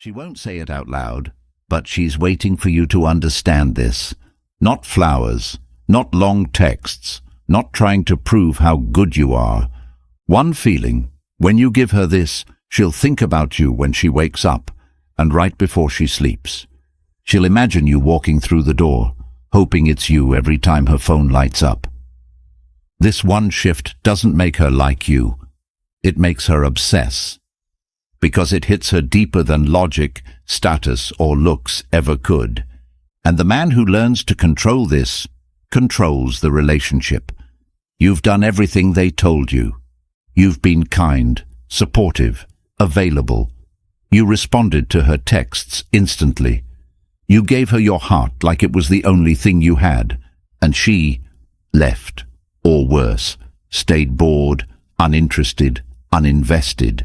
She won't say it out loud, but she's waiting for you to understand this. Not flowers, not long texts, not trying to prove how good you are. One feeling: when you give her this, she'll think about you when she wakes up and right before she sleeps. She'll imagine you walking through the door, hoping it's you every time her phone lights up. This one shift doesn't make her like you. It makes her obsess, because it hits her deeper than logic, status, or looks ever could. And the man who learns to control this controls the relationship. You've done everything they told you. You've been kind, supportive, available. You responded to her texts instantly. You gave her your heart like it was the only thing you had, and she left, or worse, stayed bored, uninterested, uninvested.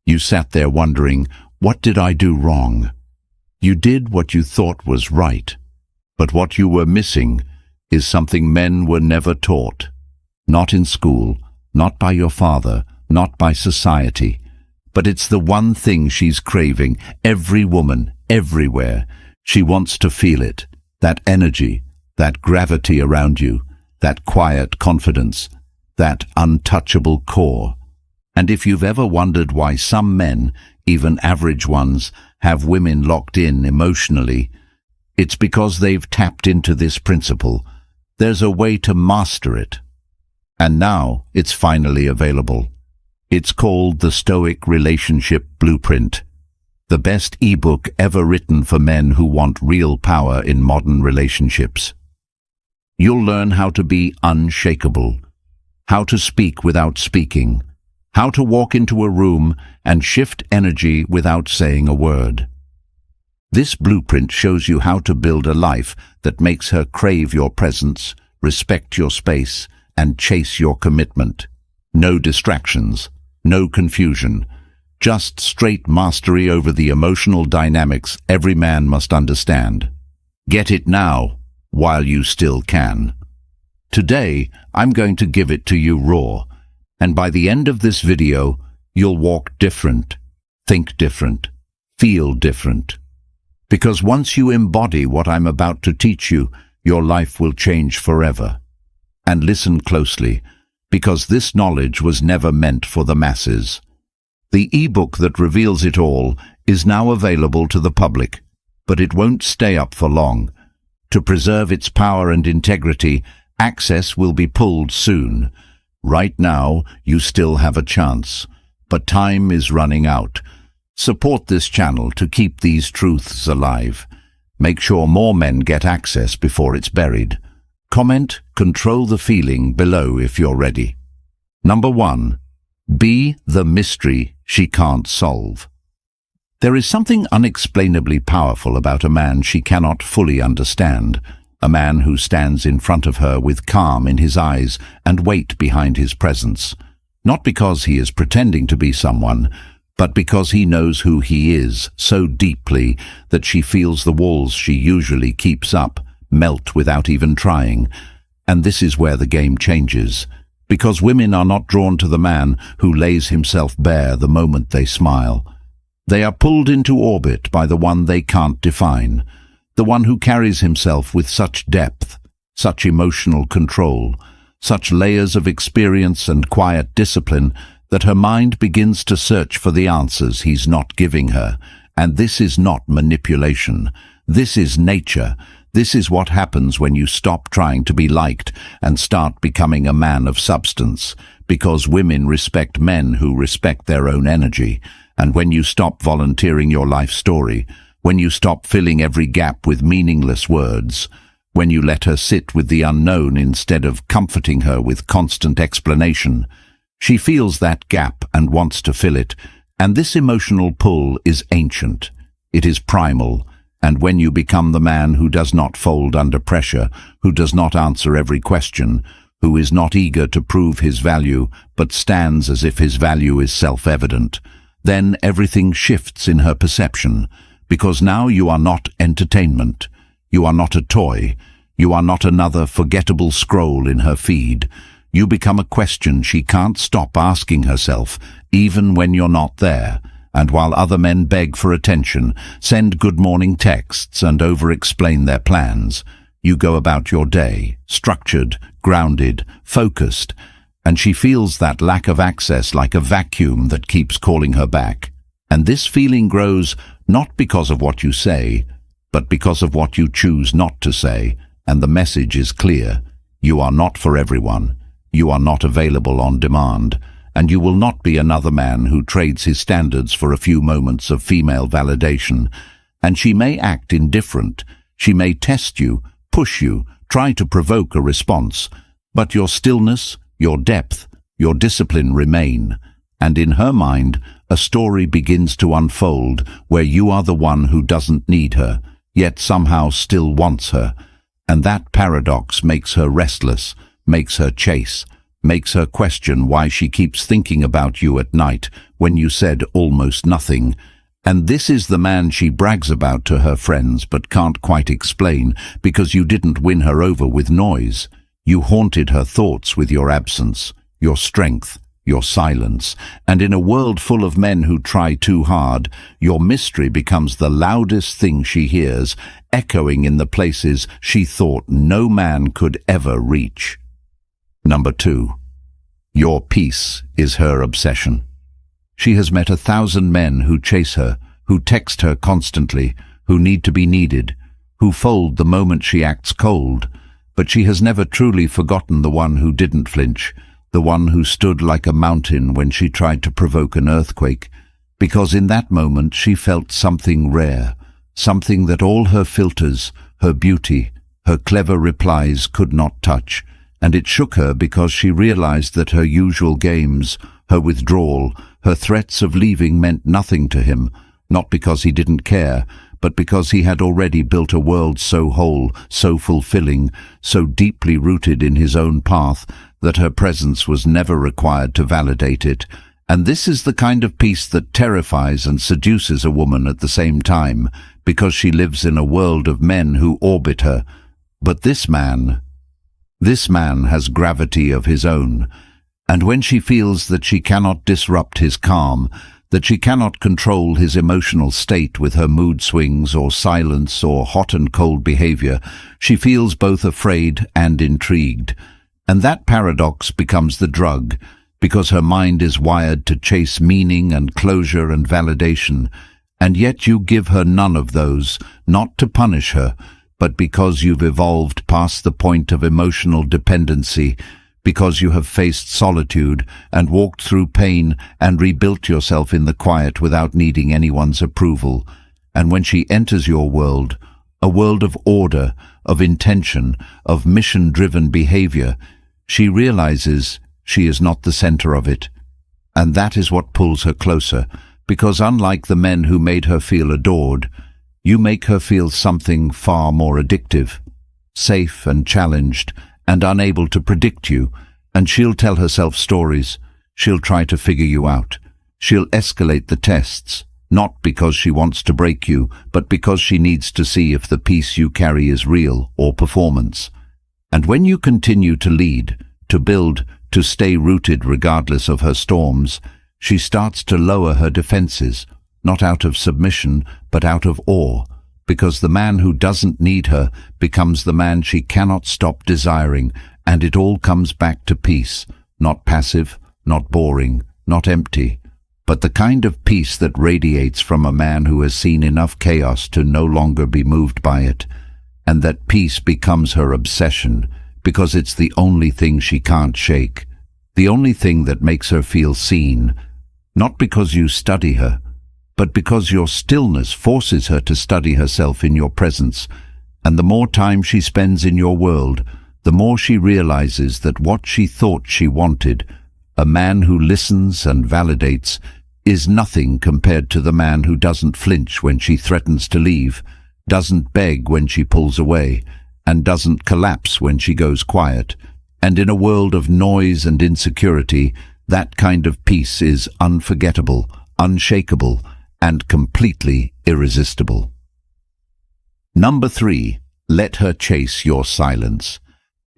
You sat there wondering, what did I do wrong? You did what you thought was right, but what you were missing is something men were never taught. Not in school, not by your father, not by society, but it's the one thing she's craving, every woman, everywhere. She wants to feel it, that energy, that gravity around you, that quiet confidence, that untouchable core. And if you've ever wondered why some men, even average ones, have women locked in emotionally, it's because they've tapped into this principle. There's a way to master it. And now it's finally available. It's called the Stoic Relationship Blueprint, the best ebook ever written for men who want real power in modern relationships. You'll learn how to be unshakable, how to speak without speaking, how to walk into a room and shift energy without saying a word. This blueprint shows you how to build a life that makes her crave your presence, respect your space, and chase your commitment. No distractions, no confusion, just straight mastery over the emotional dynamics every man must understand. Get it now, while you still can. Today, I'm going to give it to you raw, and by the end of this video, you'll walk different, think different, feel different. Because once you embody what I'm about to teach you, your life will change forever. And listen closely, because this knowledge was never meant for the masses. The ebook that reveals it all is now available to the public, but it won't stay up for long. To preserve its power and integrity, access will be pulled soon. Right now, you still have a chance, but time is running out. Support this channel to keep these truths alive. Make sure more men get access before it's buried. Comment, control the feeling below if you're ready. Number 1. Be the mystery she can't solve. There is something unexplainably powerful about a man she cannot fully understand. A man who stands in front of her with calm in his eyes and weight behind his presence. Not because he is pretending to be someone, but because he knows who he is so deeply that she feels the walls she usually keeps up melt without even trying. And this is where the game changes, because women are not drawn to the man who lays himself bare the moment they smile. They are pulled into orbit by the one they can't define, the one who carries himself with such depth, such emotional control, such layers of experience and quiet discipline that her mind begins to search for the answers he's not giving her. And this is not manipulation. This is nature. This is what happens when you stop trying to be liked and start becoming a man of substance, because women respect men who respect their own energy. And when you stop volunteering your life story, when you stop filling every gap with meaningless words, when you let her sit with the unknown instead of comforting her with constant explanation, she feels that gap and wants to fill it. And this emotional pull is ancient. It is primal. And when you become the man who does not fold under pressure, who does not answer every question, who is not eager to prove his value, but stands as if his value is self-evident, then everything shifts in her perception, because now you are not entertainment. You are not a toy. You are not another forgettable scroll in her feed. You become a question she can't stop asking herself, even when you're not there. and while other men beg for attention, send good morning texts and over-explain their plans, you go about your day, structured, grounded, focused, and she feels that lack of access like a vacuum that keeps calling her back. And this feeling grows not because of what you say, but because of what you choose not to say, and the message is clear. You are not for everyone. You are not available on demand, and you will not be another man who trades his standards for a few moments of female validation. And she may act indifferent. She may test you, push you, try to provoke a response, but your stillness, your depth, your discipline remain. And in her mind, a story begins to unfold where you are the one who doesn't need her, yet somehow still wants her. And that paradox makes her restless, makes her chase, makes her question why she keeps thinking about you at night when you said almost nothing. And this is the man she brags about to her friends but can't quite explain, because you didn't win her over with noise. You haunted her thoughts with your absence, your strength, your silence, and in a world full of men who try too hard, your mystery becomes the loudest thing she hears, echoing in the places she thought no man could ever reach. Number 2. Your peace is her obsession. She has met 1,000 men who chase her, who text her constantly, who need to be needed, who fold the moment she acts cold, but she has never truly forgotten the one who didn't flinch, the one who stood like a mountain when she tried to provoke an earthquake, because in that moment she felt something rare, something that all her filters, her beauty, her clever replies could not touch, and it shook her because she realized that her usual games, her withdrawal, her threats of leaving meant nothing to him, not because he didn't care, but because he had already built a world so whole, so fulfilling, so deeply rooted in his own path, that her presence was never required to validate it. And this is the kind of peace that terrifies and seduces a woman at the same time, because she lives in a world of men who orbit her. But this man has gravity of his own, and when she feels that she cannot disrupt his calm, that she cannot control his emotional state with her mood swings or silence or hot and cold behavior, she feels both afraid and intrigued. And that paradox becomes the drug, because her mind is wired to chase meaning and closure and validation, and yet you give her none of those, not to punish her, but because you've evolved past the point of emotional dependency, because you have faced solitude and walked through pain and rebuilt yourself in the quiet without needing anyone's approval. And when she enters your world, a world of order, of intention, of mission-driven behavior, she realizes she is not the center of it. And that is what pulls her closer, because unlike the men who made her feel adored, you make her feel something far more addictive, safe and challenged, and unable to predict you, and she'll tell herself stories. She'll try to figure you out. She'll escalate the tests, not because she wants to break you, but because she needs to see if the peace you carry is real or performance. And when you continue to lead, to build, to stay rooted regardless of her storms, she starts to lower her defenses, not out of submission, but out of awe, because the man who doesn't need her becomes the man she cannot stop desiring, and it all comes back to peace, not passive, not boring, not empty, but the kind of peace that radiates from a man who has seen enough chaos to no longer be moved by it, and that peace becomes her obsession, because it's the only thing she can't shake, the only thing that makes her feel seen, not because you study her, but because your stillness forces her to study herself in your presence, and the more time she spends in your world, the more she realizes that what she thought she wanted, a man who listens and validates, is nothing compared to the man who doesn't flinch when she threatens to leave, doesn't beg when she pulls away, and doesn't collapse when she goes quiet. And in a world of noise and insecurity, that kind of peace is unforgettable, unshakable, and completely irresistible. Number 3. Let her chase your silence.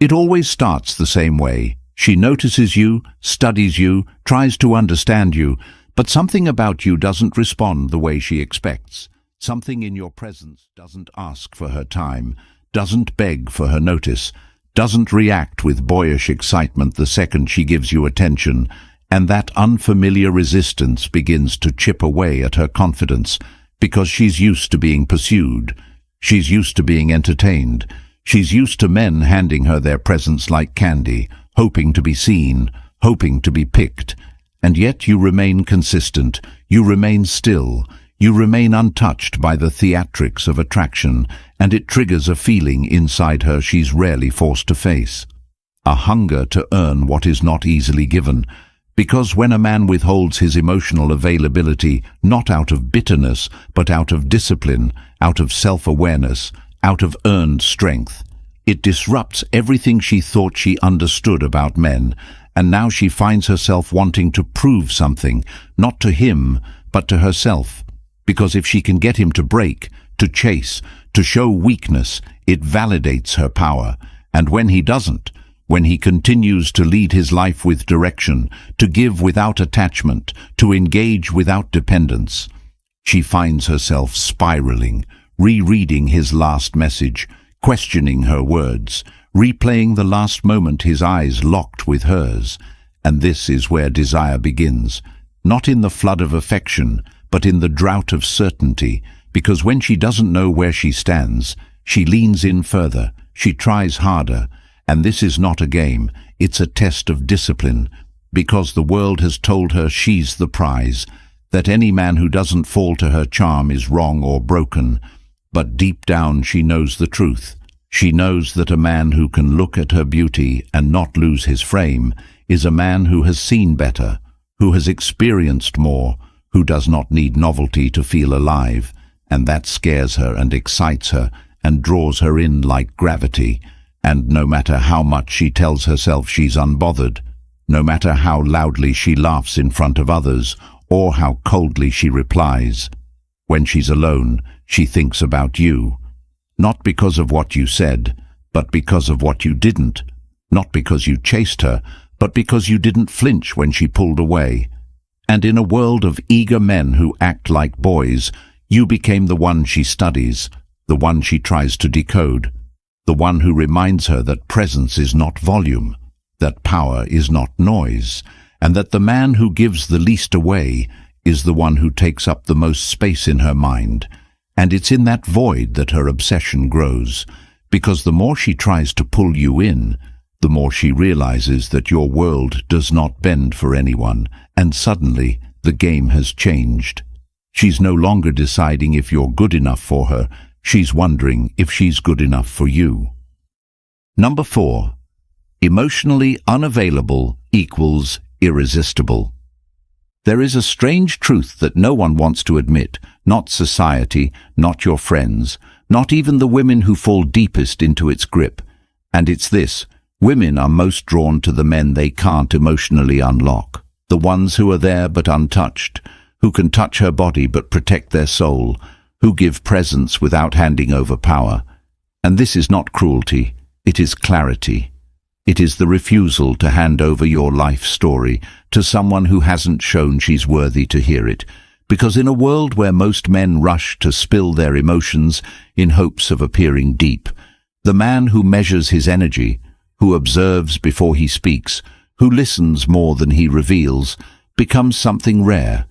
It always starts the same way. She notices you, studies you, tries to understand you, but something about you doesn't respond the way she expects. Something in your presence doesn't ask for her time, doesn't beg for her notice, doesn't react with boyish excitement the second she gives you attention, and that unfamiliar resistance begins to chip away at her confidence, because she's used to being pursued. She's used to being entertained. She's used to men handing her their presents like candy, hoping to be seen, hoping to be picked. And yet you remain consistent, you remain still, you remain untouched by the theatrics of attraction, and it triggers a feeling inside her she's rarely forced to face. A hunger to earn what is not easily given. Because when a man withholds his emotional availability, not out of bitterness, but out of discipline, out of self-awareness, out of earned strength, it disrupts everything she thought she understood about men, and now she finds herself wanting to prove something, not to him, but to herself. Because if she can get him to break, to chase, to show weakness, it validates her power. And when he doesn't, when he continues to lead his life with direction, to give without attachment, to engage without dependence, she finds herself spiraling, rereading his last message, questioning her words, replaying the last moment his eyes locked with hers. And this is where desire begins, not in the flood of affection, but in the drought of certainty, because when she doesn't know where she stands, she leans in further, she tries harder. And this is not a game, it's a test of discipline, because the world has told her she's the prize, that any man who doesn't fall to her charm is wrong or broken. But deep down she knows the truth. She knows that a man who can look at her beauty and not lose his frame is a man who has seen better, who has experienced more, who does not need novelty to feel alive, and that scares her and excites her and draws her in like gravity. And no matter how much she tells herself she's unbothered, no matter how loudly she laughs in front of others, or how coldly she replies, when she's alone, she thinks about you. Not because of what you said, but because of what you didn't. Not because you chased her, but because you didn't flinch when she pulled away. And in a world of eager men who act like boys, you became the one she studies, the one she tries to decode. The one who reminds her that presence is not volume, that power is not noise, and that the man who gives the least away is the one who takes up the most space in her mind. And it's in that void that her obsession grows, because the more she tries to pull you in, the more she realizes that your world does not bend for anyone, and suddenly the game has changed. She's no longer deciding if you're good enough for her, she's wondering if she's good enough for you. Number 4. Emotionally unavailable equals irresistible. There is a strange truth that no one wants to admit, not society, not your friends, not even the women who fall deepest into its grip. And it's this: women are most drawn to the men they can't emotionally unlock, the ones who are there but untouched, who can touch her body but protect their soul, who give presence without handing over power. And this is not cruelty, it is clarity. It is the refusal to hand over your life story to someone who hasn't shown she's worthy to hear it. Because in a world where most men rush to spill their emotions in hopes of appearing deep, the man who measures his energy, who observes before he speaks, who listens more than he reveals, becomes something rare.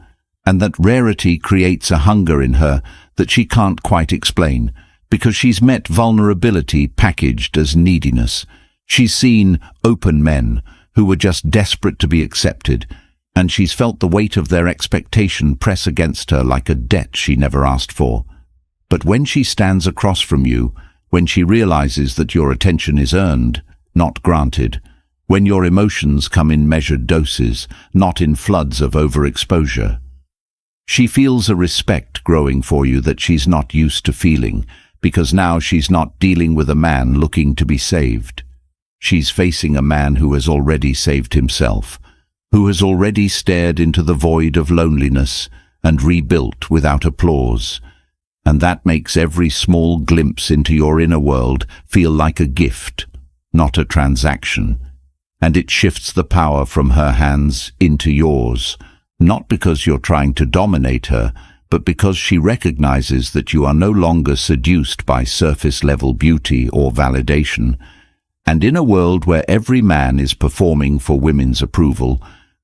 And that rarity creates a hunger in her that she can't quite explain, because she's met vulnerability packaged as neediness. She's seen open men who were just desperate to be accepted, and she's felt the weight of their expectation press against her like a debt she never asked for. But when she stands across from you, when she realizes that your attention is earned, not granted, when your emotions come in measured doses, not in floods of overexposure, she feels a respect growing for you that she's not used to feeling, because now she's not dealing with a man looking to be saved. She's facing a man who has already saved himself, who has already stared into the void of loneliness and rebuilt without applause. And that makes every small glimpse into your inner world feel like a gift, not a transaction. And it shifts the power from her hands into yours, not because you're trying to dominate her, but because she recognizes that you are no longer seduced by surface-level beauty or validation. And in a world where every man is performing for women's approval,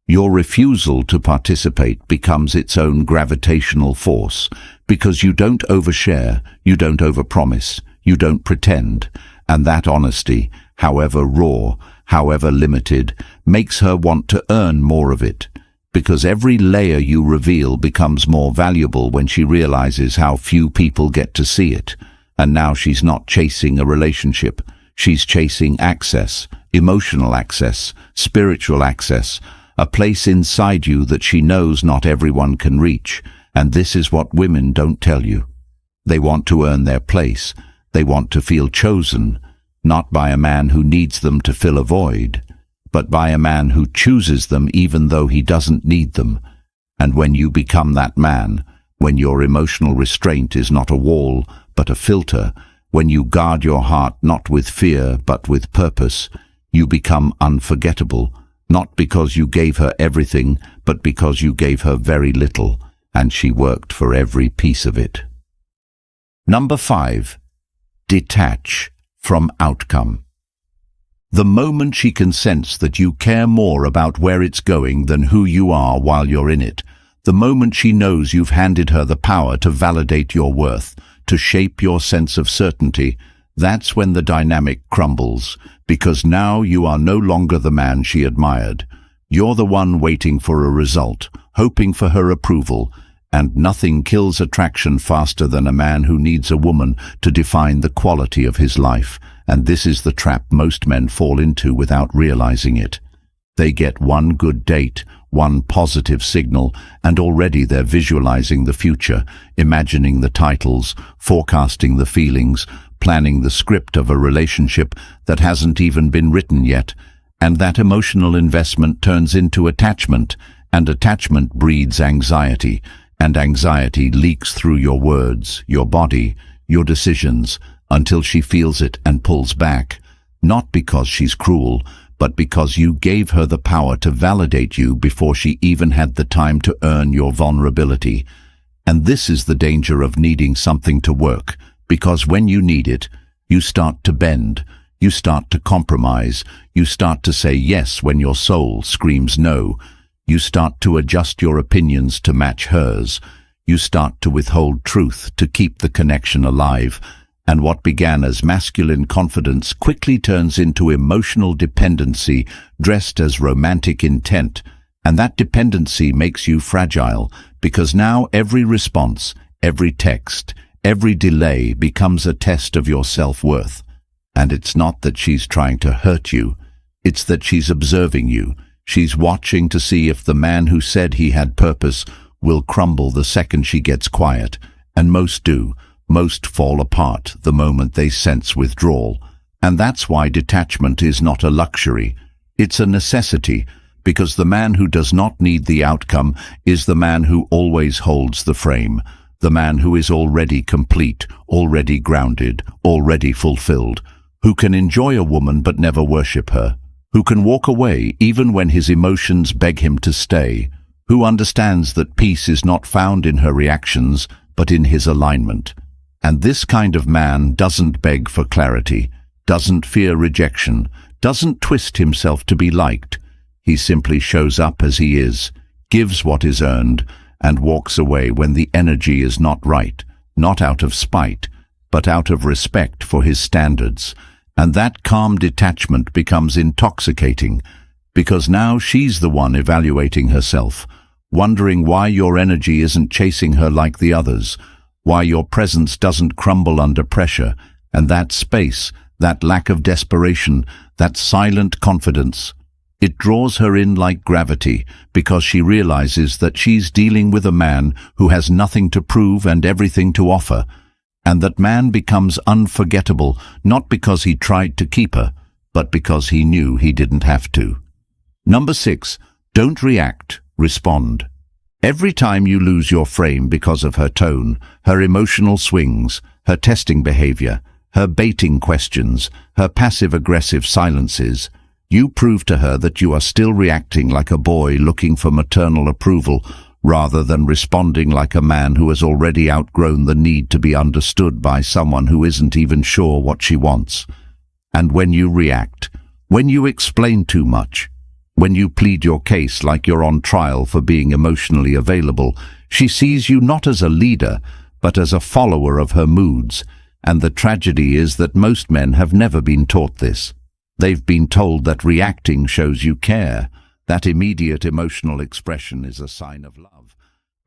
your refusal to participate becomes its own gravitational force, because you don't overshare, you don't overpromise, you don't pretend, and that honesty, however raw, however limited, makes her want to earn more of it, because every layer you reveal becomes more valuable when she realizes how few people get to see it. And now she's not chasing a relationship, she's chasing access, emotional access, spiritual access, a place inside you that she knows not everyone can reach. And this is what women don't tell you. They want to earn their place. They want to feel chosen, not by a man who needs them to fill a void, but by a man who chooses them even though he doesn't need them. And when you become that man, when your emotional restraint is not a wall, but a filter, when you guard your heart not with fear, but with purpose, you become unforgettable, not because you gave her everything, but because you gave her very little, and she worked for every piece of it. Number 5. Detach from outcome. The moment she can sense that you care more about where it's going than who you are while you're in it, the moment she knows you've handed her the power to validate your worth, to shape your sense of certainty, that's when the dynamic crumbles, because now you are no longer the man she admired. You're the one waiting for a result, hoping for her approval, and nothing kills attraction faster than a man who needs a woman to define the quality of his life. And this is the trap most men fall into without realizing it. They get one good date, one positive signal, and already they're visualizing the future, imagining the titles, forecasting the feelings, planning the script of a relationship that hasn't even been written yet. And that emotional investment turns into attachment, and attachment breeds anxiety, and anxiety leaks through your words, your body, your decisions, until she feels it and pulls back, not because she's cruel, but because you gave her the power to validate you before she even had the time to earn your vulnerability. And this is the danger of needing something to work, because when you need it, you start to bend, you start to compromise, you start to say yes when your soul screams no, you start to adjust your opinions to match hers, you start to withhold truth to keep the connection alive. And what began as masculine confidence quickly turns into emotional dependency dressed as romantic intent, and that dependency makes you fragile, because now every response, every text, every delay becomes a test of your self-worth. And it's not that she's trying to hurt you, it's that she's observing you. She's watching to see if the man who said he had purpose will crumble the second she gets quiet, and most do. Most fall apart the moment they sense withdrawal. And that's why detachment is not a luxury. It's a necessity, because the man who does not need the outcome is the man who always holds the frame, the man who is already complete, already grounded, already fulfilled, who can enjoy a woman but never worship her, who can walk away even when his emotions beg him to stay, who understands that peace is not found in her reactions but in his alignment. And this kind of man doesn't beg for clarity, doesn't fear rejection, doesn't twist himself to be liked. He simply shows up as he is, gives what is earned, and walks away when the energy is not right, not out of spite, but out of respect for his standards. And that calm detachment becomes intoxicating, because now she's the one evaluating herself, wondering why your energy isn't chasing her like the others, why your presence doesn't crumble under pressure, and that space, that lack of desperation, that silent confidence, it draws her in like gravity, because she realizes that she's dealing with a man who has nothing to prove and everything to offer, and that man becomes unforgettable not because he tried to keep her, but because he knew he didn't have to. Number 6, don't react, respond. Every time you lose your frame because of her tone, her emotional swings, her testing behavior, her baiting questions, her passive-aggressive silences, You prove to her that you are still reacting like a boy looking for maternal approval, rather than responding like a man who has already outgrown the need to be understood by someone who isn't even sure what she wants. And when you react, when you explain too much, when you plead your case like you're on trial for being emotionally available, she sees you not as a leader, but as a follower of her moods. And the tragedy is that most men have never been taught this. They've been told that reacting shows you care, that immediate emotional expression is a sign of love.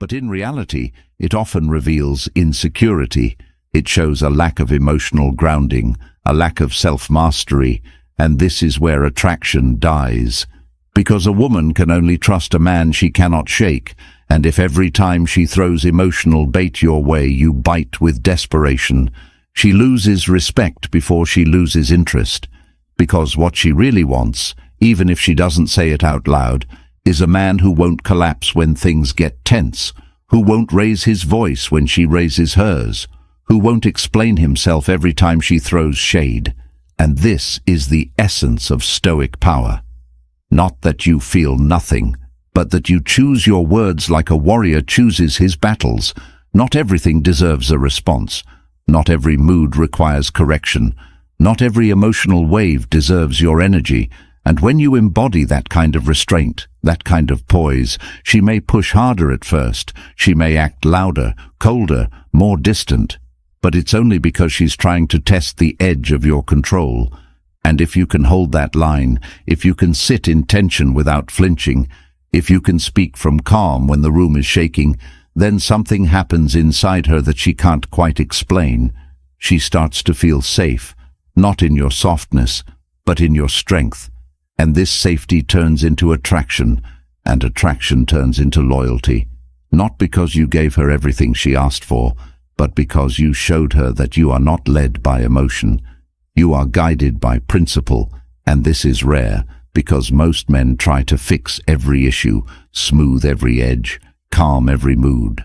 But in reality, it often reveals insecurity. It shows a lack of emotional grounding, a lack of self-mastery, and this is where attraction dies. Because a woman can only trust a man she cannot shake, and if every time she throws emotional bait your way you bite with desperation, she loses respect before she loses interest. Because what she really wants, even if she doesn't say it out loud, is a man who won't collapse when things get tense, who won't raise his voice when she raises hers, who won't explain himself every time she throws shade. And this is the essence of Stoic power. Not that you feel nothing, but that you choose your words like a warrior chooses his battles. Not everything deserves a response. Not every mood requires correction. Not every emotional wave deserves your energy, and when you embody that kind of restraint, that kind of poise, she may push harder at first, she may act louder, colder, more distant, but it's only because she's trying to test the edge of your control. And if you can hold that line, if you can sit in tension without flinching, if you can speak from calm when the room is shaking, then something happens inside her that she can't quite explain. She starts to feel safe. Not in your softness, but in your strength. And this safety turns into attraction, and attraction turns into loyalty. Not because you gave her everything she asked for, but because you showed her that you are not led by emotion. You are guided by principle, and this is rare, because most men try to fix every issue, smooth every edge, calm every mood.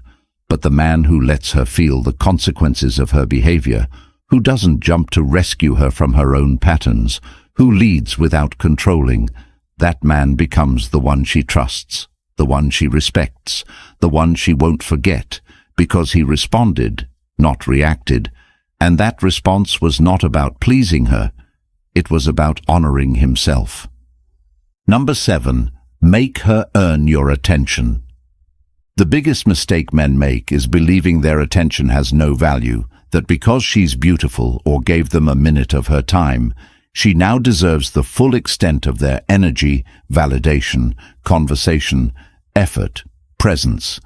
But the man who lets her feel the consequences of her behavior, who doesn't jump to rescue her from her own patterns, who leads without controlling, that man becomes the one she trusts, the one she respects, the one she won't forget, because he responded, not reacted, and that response was not about pleasing her, it was about honoring himself. Number 7, make her earn your attention. The biggest mistake men make is believing their attention has no value, that because she's beautiful or gave them a minute of her time, she now deserves the full extent of their energy, validation, conversation, effort, presence.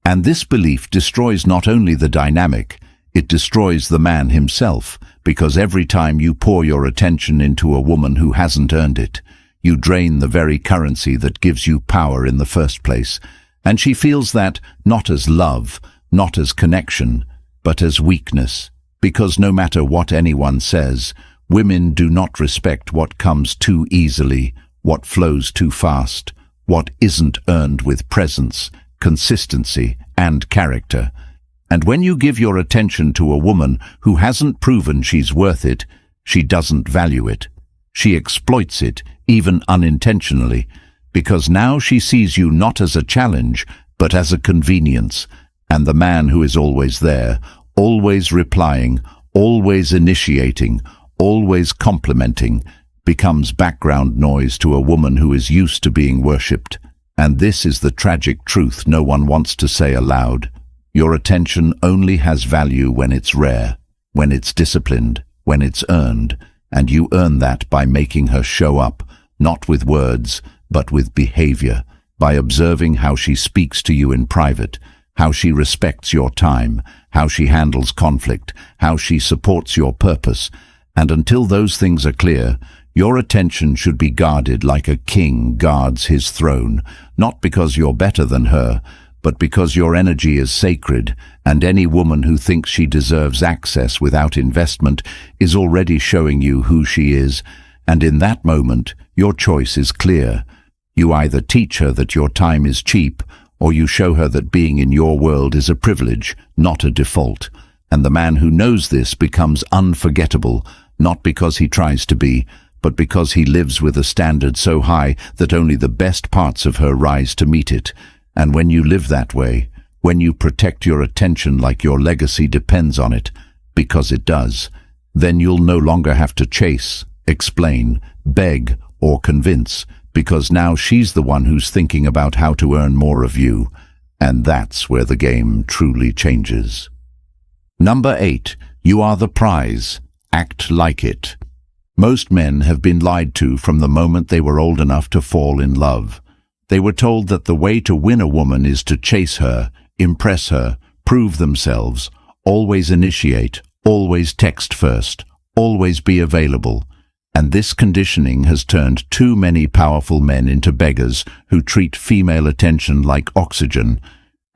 And this belief destroys not only the dynamic, it destroys the man himself, because every time you pour your attention into a woman who hasn't earned it, you drain the very currency that gives you power in the first place, and she feels that not as love, not as connection, but as weakness, because no matter what anyone says, women do not respect what comes too easily, what flows too fast, what isn't earned with presence, consistency, and character. And when you give your attention to a woman who hasn't proven she's worth it, she doesn't value it. She exploits it, even unintentionally, because now she sees you not as a challenge, but as a convenience. And the man who is always there, always replying, always initiating, always complimenting, becomes background noise to a woman who is used to being worshipped. And this is the tragic truth no one wants to say aloud. Your attention only has value when it's rare, when it's disciplined, when it's earned, and you earn that by making her show up, not with words, but with behavior, by observing how she speaks to you in private, how she respects your time, how she handles conflict, how she supports your purpose. And until those things are clear, your attention should be guarded like a king guards his throne, not because you're better than her, but because your energy is sacred, and any woman who thinks she deserves access without investment is already showing you who she is, and in that moment, your choice is clear. You either teach her that your time is cheap, or you show her that being in your world is a privilege, not a default. And the man who knows this becomes unforgettable, not because he tries to be, but because he lives with a standard so high that only the best parts of her rise to meet it. And when you live that way, when you protect your attention like your legacy depends on it, because it does, then you'll no longer have to chase, explain, beg, or convince, because now she's the one who's thinking about how to earn more of you. And that's where the game truly changes. Number 8. You are the prize. Act like it. Most men have been lied to from the moment they were old enough to fall in love. They were told that the way to win a woman is to chase her, impress her, prove themselves, always initiate, always text first, always be available. And this conditioning has turned too many powerful men into beggars who treat female attention like oxygen.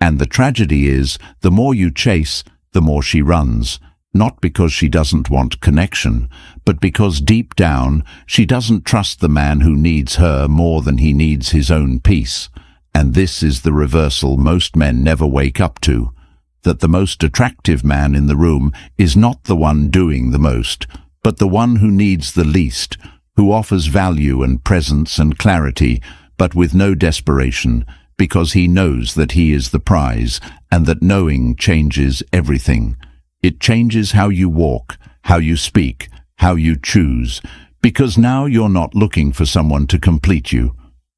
And the tragedy is, the more you chase, the more she runs. Not because she doesn't want connection, but because deep down she doesn't trust the man who needs her more than he needs his own peace. And this is the reversal most men never wake up to, that the most attractive man in the room is not the one doing the most, but the one who needs the least, who offers value and presence and clarity, but with no desperation, because he knows that he is the prize, and that knowing changes everything. It changes how you walk, how you speak, how you choose, because now you're not looking for someone to complete you.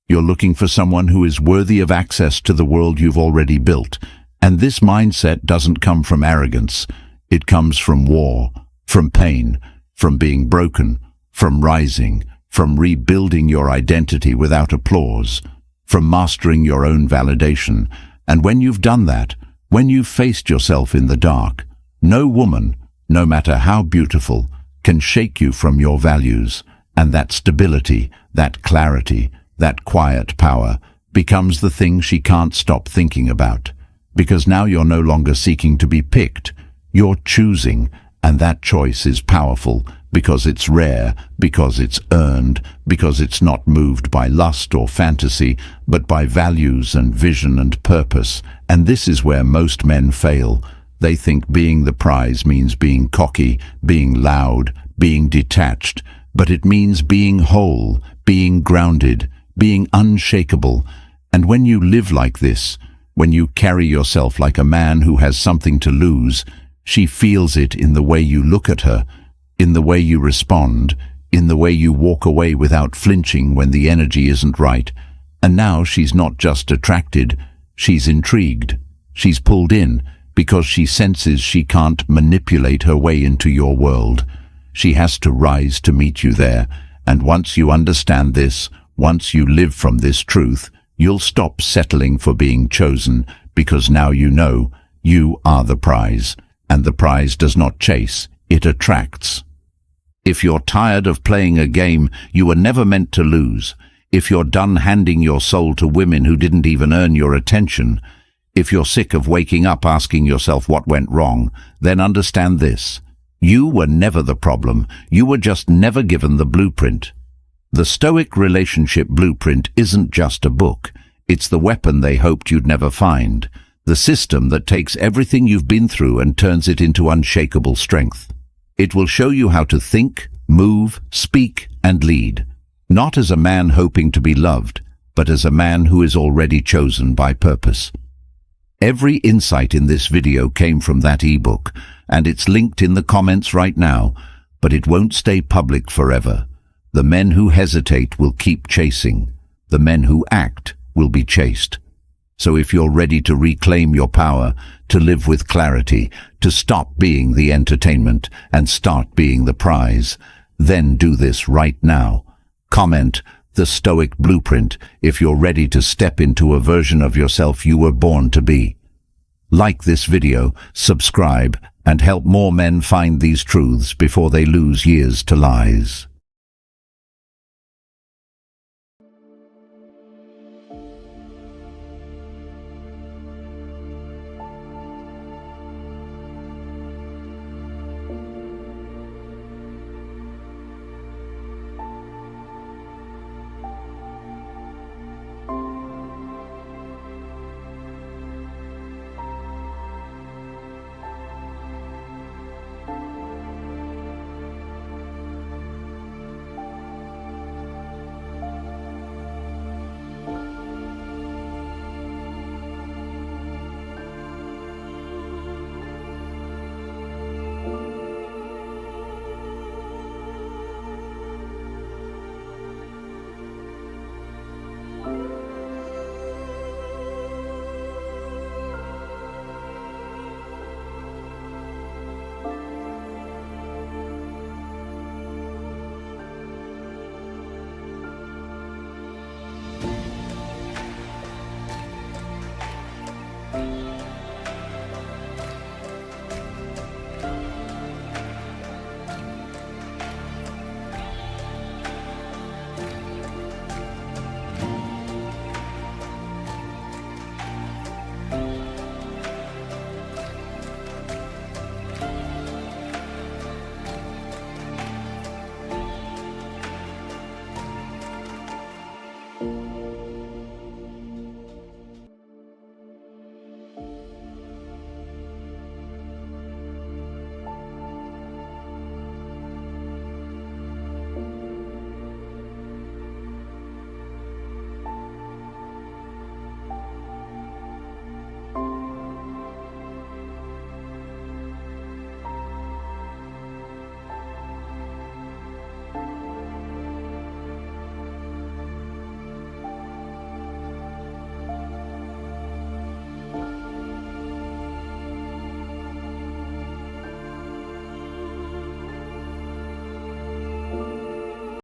You're looking for someone who is worthy of access to the world you've already built. And this mindset doesn't come from arrogance. It comes from war, from pain, from being broken, from rising, from rebuilding your identity without applause, from mastering your own validation. And when you've done that, when you've faced yourself in the dark, no woman, no matter how beautiful, can shake you from your values, and that stability, that clarity, that quiet power becomes the thing she can't stop thinking about. Because now you're no longer seeking to be picked, you're choosing, and that choice is powerful because it's rare, because it's earned, because it's not moved by lust or fantasy, but by values and vision and purpose. And this is where most men fail. They think being the prize means being cocky, being loud, being detached, but it means being whole, being grounded, being unshakable. And when you live like this, when you carry yourself like a man who has something to lose, she feels it in the way you look at her, in the way you respond, in the way you walk away without flinching when the energy isn't right. And now she's not just attracted, she's intrigued, she's pulled in, because she senses she can't manipulate her way into your world. She has to rise to meet you there, and once you understand this, once you live from this truth, you'll stop settling for being chosen, because now you know you are the prize, and the prize does not chase, it attracts. If you're tired of playing a game you were never meant to lose, if you're done handing your soul to women who didn't even earn your attention, if you're sick of waking up asking yourself what went wrong, then understand this. You were never the problem, you were just never given the blueprint. The Stoic relationship blueprint isn't just a book, it's the weapon they hoped you'd never find, the system that takes everything you've been through and turns it into unshakable strength. It will show you how to think, move, speak, and lead, not as a man hoping to be loved, but as a man who is already chosen by purpose. Every insight in this video came from that ebook, and it's linked in the comments right now, but it won't stay public forever. The men who hesitate will keep chasing. The men who act will be chased. So if you're ready to reclaim your power, to live with clarity, to stop being the entertainment and start being the prize, then do this right now. Comment the Stoic Blueprint if you're ready to step into a version of yourself you were born to be. Like this video, subscribe, and help more men find these truths before they lose years to lies.